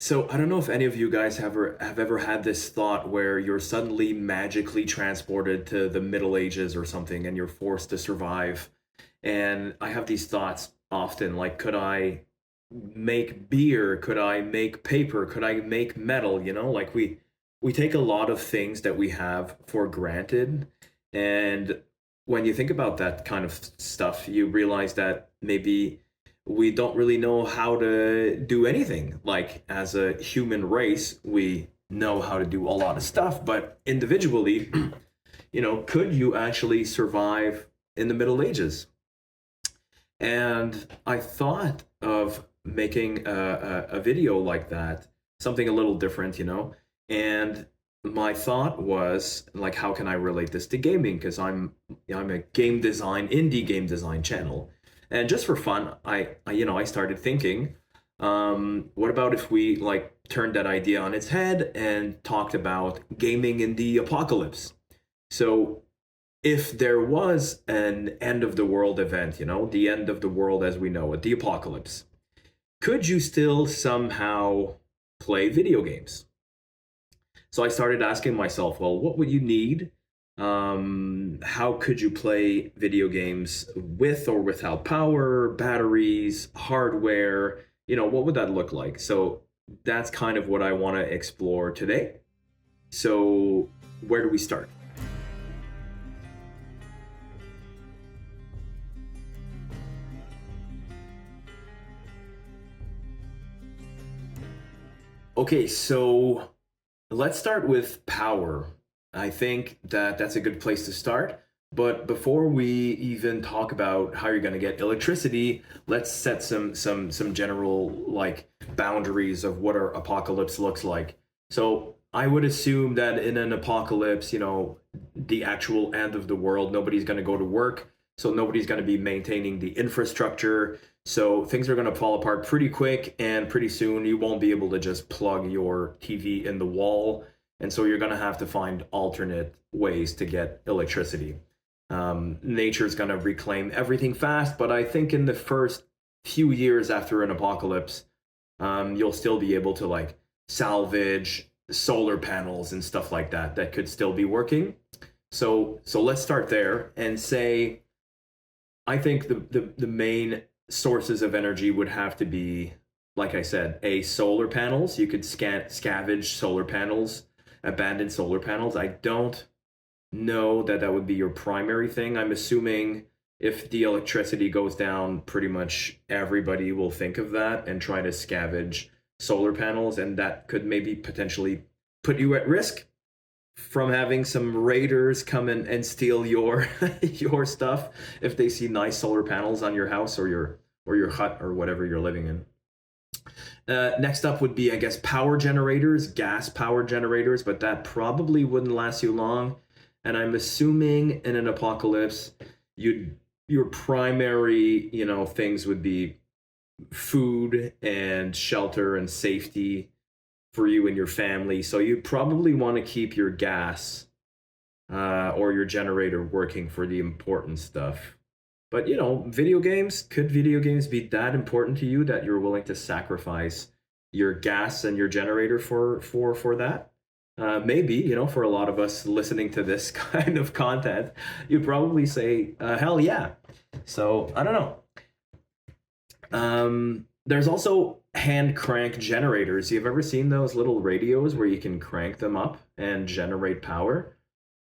So I don't know if any of you guys have ever had this thought where you're suddenly magically transported to the Middle Ages or something and you're forced to survive. And I have these thoughts often, like, could I make beer? Could I make paper? Could I make metal? Like we take a lot of things that we have for granted. And when you think about that kind of stuff, you realize that maybe we don't really know how to do anything. Like, as a human race, we know how to do a lot of stuff, but individually, could you actually survive in the Middle Ages? And I thought of making a video like that, something a little different, And my thought was, like, how can I relate this to gaming? Because I'm a indie game design channel, and just for fun, I started thinking, what about if we like turned that idea on its head and talked about gaming in the apocalypse? So if there was an end of the world event, the end of the world as we know it, the apocalypse, could you still somehow play video games? So I started asking myself, well, what would you need? How could you play video games with or without power, batteries, hardware? What would that look like? So that's kind of what I want to explore today. So, where do we start? Okay, so let's start with power. I think that that's a good place to start. But before we even talk about how you're going to get electricity, let's set some general like boundaries of what our apocalypse looks like. So I would assume that in an apocalypse, the actual end of the world, nobody's going to go to work, so nobody's going to be maintaining the infrastructure. So things are going to fall apart pretty quick, and pretty soon you won't be able to just plug your TV in the wall, and so you're going to have to find alternate ways to get electricity. Nature's going to reclaim everything fast, but I think in the first few years after an apocalypse, you'll still be able to like salvage solar panels and stuff like that that could still be working. So let's start there and say I think the main sources of energy would have to be, like I said, solar panels. You could scavenge solar panels, abandoned solar panels. I don't know that that would be your primary thing. I'm assuming if the electricity goes down, pretty much everybody will think of that and try to scavenge solar panels, and that could maybe potentially put you at risk from having some raiders come in and steal your your stuff if they see nice solar panels on your house or your hut or whatever you're living in. Next up would be, I guess, power generators, gas power generators, but that probably wouldn't last you long. And I'm assuming in an apocalypse, your primary, things would be food and shelter and safety for you and your family. So you probably want to keep your gas or your generator working for the important stuff. But could video games be that important to you that you're willing to sacrifice your gas and your generator for that? Maybe, for a lot of us listening to this kind of content, you'd probably say, hell yeah. So I don't know. There's also hand crank generators. You've ever seen those little radios where you can crank them up and generate power?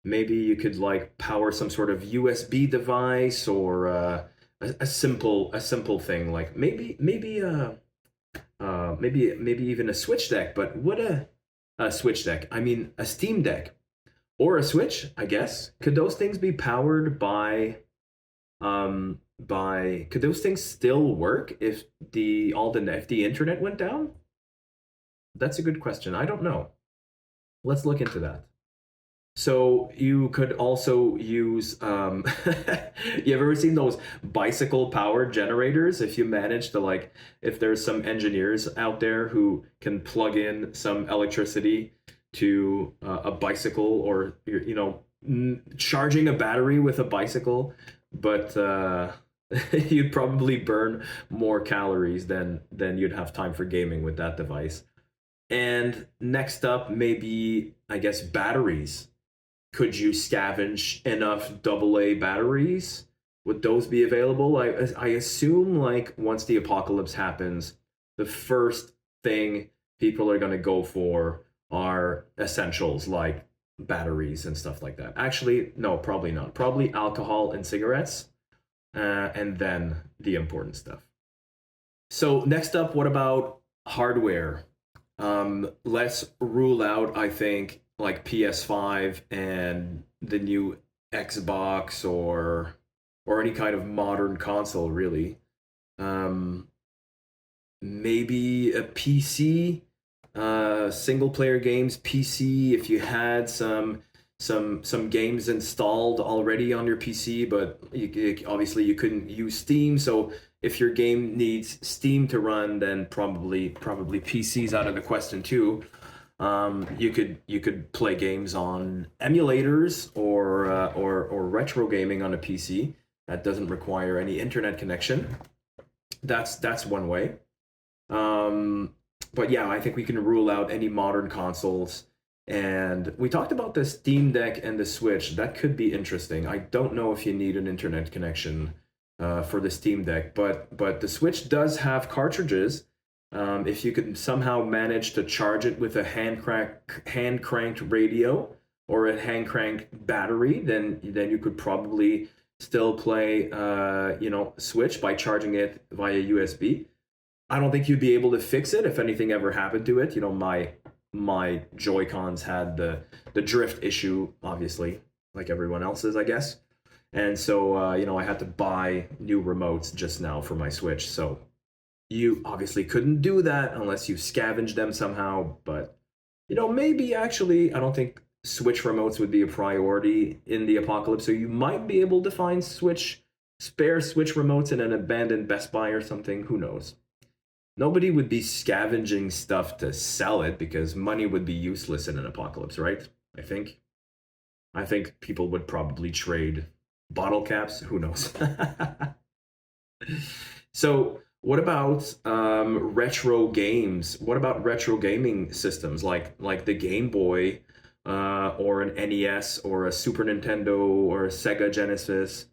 Maybe you could like power some sort of USB device or a simple thing, like maybe even a switch deck. But what a switch deck? I mean, a Steam Deck or a Switch, I guess. Could those things be powered by could those things still work if the internet went down? That's a good question. I don't know. Let's look into that. So you could also use you ever seen those bicycle power generators? If you manage to like, if there's some engineers out there who can plug in some electricity to a bicycle, or charging a battery with a bicycle, but you'd probably burn more calories than you'd have time for gaming with that device. And next up, maybe I guess batteries. Could you scavenge enough AA batteries? Would those be available? I assume like once the apocalypse happens, the first thing people are going to go for are essentials like batteries and stuff like that. Actually, no, probably not. Probably alcohol and cigarettes, and then the important stuff. So next up, what about hardware? Let's rule out, I think, like PS5 and the new Xbox or any kind of modern console, really. Um, Maybe a PC, single player games PC. If you had some games installed already on your PC, but obviously you couldn't use Steam. So if your game needs Steam to run, then probably PC's out of the question too. You could play games on emulators or retro gaming on a PC that doesn't require any internet connection. That's one way. Um, but yeah, I think we can rule out any modern consoles. And we talked about the Steam Deck and the Switch. That could be interesting. I don't know if you need an internet connection for the Steam Deck, but the Switch does have cartridges. If you could somehow manage to charge it with a hand cranked radio or a hand cranked battery, then you could probably still play Switch by charging it via USB. I don't think you'd be able to fix it if anything ever happened to it. My Joy Cons had the drift issue, obviously, like everyone else's, I guess. And so I had to buy new remotes just now for my Switch. So you obviously couldn't do that unless you scavenged them somehow. But maybe actually, I don't think Switch remotes would be a priority in the apocalypse. So you might be able to find spare Switch remotes in an abandoned Best Buy or something. Who knows? Nobody would be scavenging stuff to sell it because money would be useless in an apocalypse, right? I think. I think people would probably trade bottle caps. Who knows? So, what about retro games? What about retro gaming systems like the Game Boy, or an NES, or a Super Nintendo, or a Sega Genesis?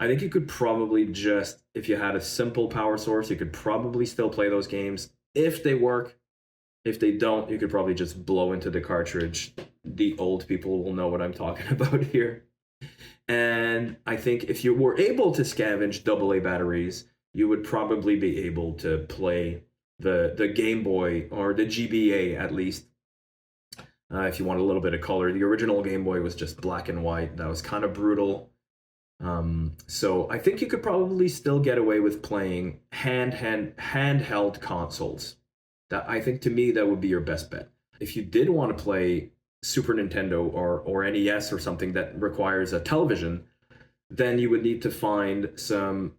I think you could probably just, if you had a simple power source, you could probably still play those games if they work. If they don't, you could probably just blow into the cartridge. The old people will know what I'm talking about here. And I think if you were able to scavenge AA batteries, you would probably be able to play the Game Boy or the GBA at least. If you want a little bit of color, the original Game Boy was just black and white. That was kind of brutal. So I think you could probably still get away with playing handheld consoles. That, I think, to me, that would be your best bet. If you did want to play Super Nintendo or NES or something that requires a television, then you would need to find some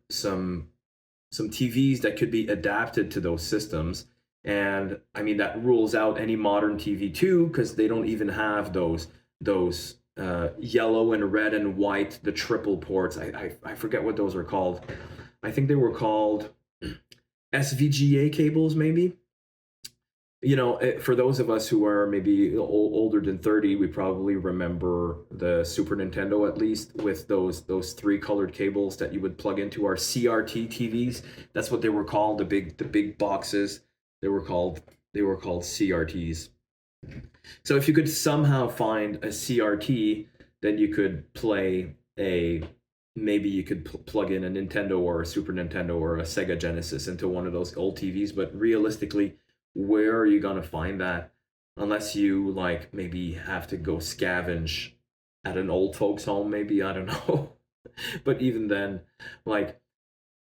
TVs that could be adapted to those systems. And I mean that rules out any modern TV too, because they don't even have those yellow and red and white, the triple ports. I forget what those are called. I think they were called SVGA cables, maybe. For those of us who are maybe older than 30, we probably remember the Super Nintendo, at least, with those three colored cables that you would plug into our CRT TVs. That's what they were called, the big boxes. They were called CRTs. So if you could somehow find a CRT, then you could play maybe you could plug in a Nintendo or a Super Nintendo or a Sega Genesis into one of those old TVs. But realistically, where are you gonna find that? Unless you like maybe have to go scavenge at an old folks home, maybe, I don't know. But even then, like,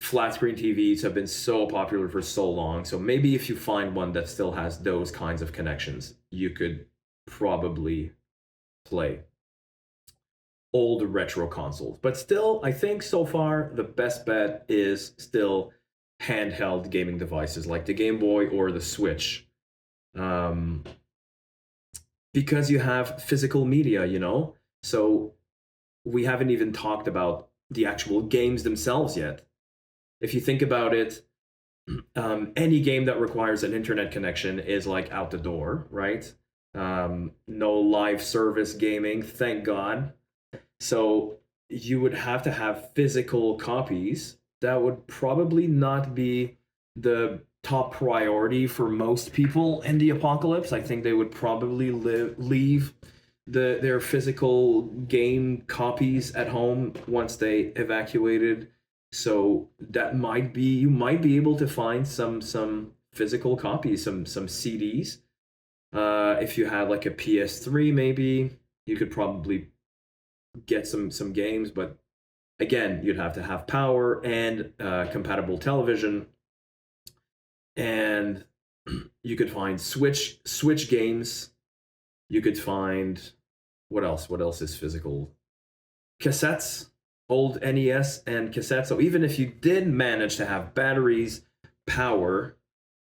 flat screen TVs have been so popular for so long. So maybe if you find one that still has those kinds of connections, you could probably play old retro consoles. But still, I think so far the best bet is still handheld gaming devices like the Game Boy or the Switch. Um, because you have physical media. So we haven't even talked about the actual games themselves yet. If you think about it, Any game that requires an internet connection is like out the door, right? No live service gaming, thank God. So you would have to have physical copies. That would probably not be the top priority for most people in the apocalypse. I think they would probably leave their physical game copies at home once they evacuated. So that might be, you might be able to find some physical copies, some CDs. If you had like a PS3, maybe you could probably get some games, but again, you'd have to have power and compatible television, and you could find Switch games. You could find what else? What else is physical? Cassettes, old NES and cassettes. So even if you did manage to have batteries, power,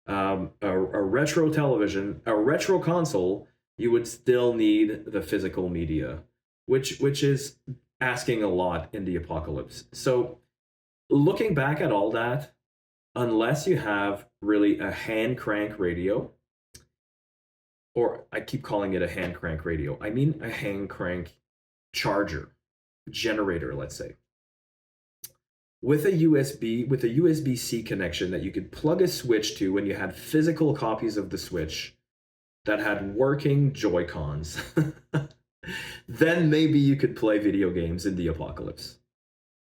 a retro television, a retro console, you would still need the physical media, which is asking a lot in the apocalypse. So looking back at all that, unless you have really a hand crank radio, or I keep calling it a hand crank radio, I mean a hand crank charger, generator, let's say, with a USB-C connection that you could plug a switch to when you had physical copies of the Switch that had working Joy-Cons, then maybe you could play video games in the apocalypse.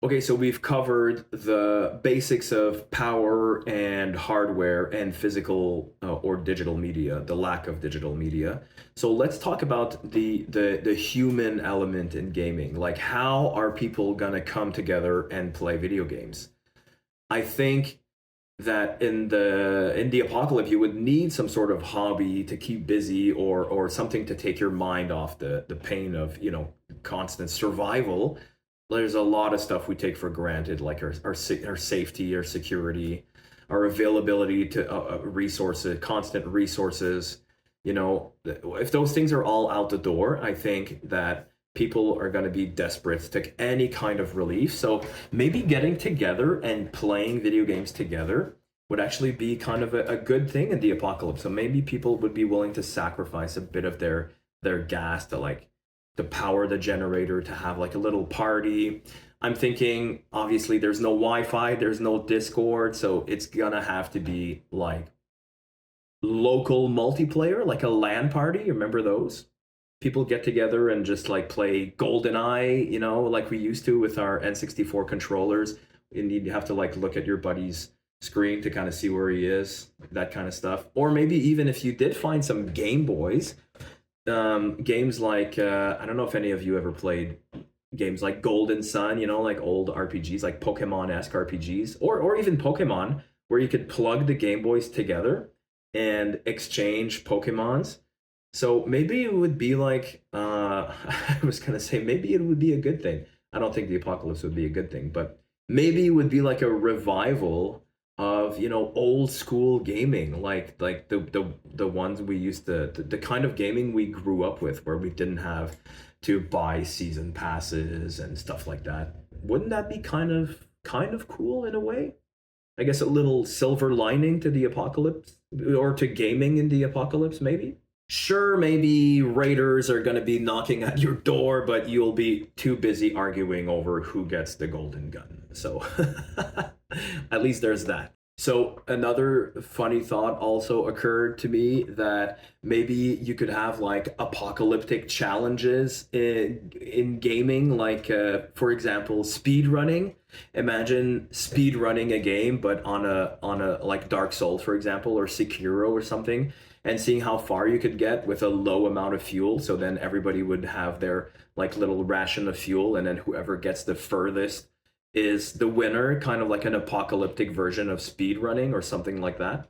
Okay, so we've covered the basics of power and hardware and physical or digital media, the lack of digital media. So let's talk about the human element in gaming. Like, how are people gonna come together and play video games? I think that in the apocalypse you would need some sort of hobby to keep busy, or something to take your mind off the pain of, constant survival. There's a lot of stuff we take for granted, like our safety, our security, our availability to resources, constant resources. If those things are all out the door, I think that people are going to be desperate to take any kind of relief. So maybe getting together and playing video games together would actually be kind of a good thing in the apocalypse. So maybe people would be willing to sacrifice a bit of their gas to, like, to power the generator, to have like a little party. I'm thinking, obviously, there's no Wi-Fi, there's no Discord, so it's gonna have to be like local multiplayer, like a LAN party. Remember those? People get together and just like play GoldenEye, like we used to with our N64 controllers. And you have to like look at your buddy's screen to kind of see where he is, that kind of stuff. Or maybe even if you did find some Game Boys, games like I don't know if any of you ever played games like Golden Sun, like old RPGs, like Pokemon-esque RPGs, or even Pokemon, where you could plug the Game Boys together and exchange Pokemons. So maybe it would be like I was gonna say maybe it would be a good thing. I don't think the apocalypse would be a good thing, but maybe it would be like a revival of old school gaming, like the ones we used to, the kind of gaming we grew up with, where we didn't have to buy season passes and stuff like that. Wouldn't that be kind of cool in a way? I guess a little silver lining to the apocalypse, or to gaming in the apocalypse, maybe. Sure, maybe raiders are going to be knocking at your door, but you'll be too busy arguing over who gets the golden gun. So at least there's that. So another funny thought also occurred to me, that maybe you could have like apocalyptic challenges in gaming, like for example, speed running. Imagine speed running a game, but on a like Dark Souls, for example, or Sekiro or something, and seeing how far you could get with a low amount of fuel. So then everybody would have their like little ration of fuel, and then whoever gets the furthest is the winner, kind of like an apocalyptic version of speed running or something like that.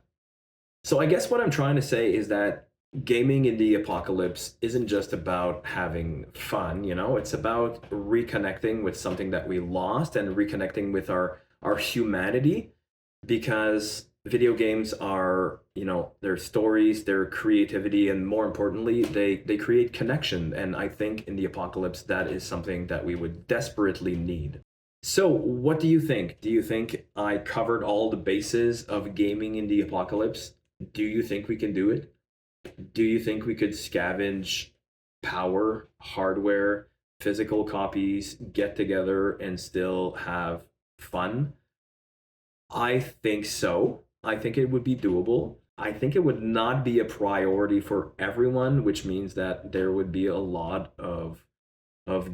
So I guess what I'm trying to say is that gaming in the apocalypse isn't just about having fun, it's about reconnecting with something that we lost, and reconnecting with our humanity, because video games are, their stories, their creativity, and more importantly, they create connection. And I think in the apocalypse, that is something that we would desperately need. So, what do you think? Do you think I covered all the bases of gaming in the apocalypse? Do you think we can do it? Do you think we could scavenge power, hardware, physical copies, get together, and still have fun? I think so. I think it would be doable. I think it would not be a priority for everyone, which means that there would be a lot of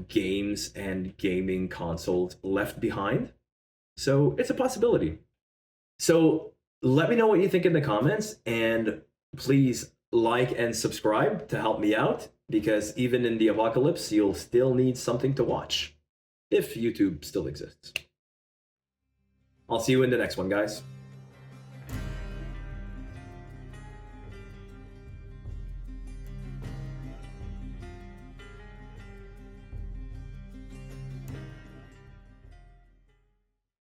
games and gaming consoles left behind. So it's a possibility. So let me know what you think in the comments, and please like and subscribe to help me out, because even in the apocalypse, you'll still need something to watch if YouTube still exists. I'll see you in the next one, guys.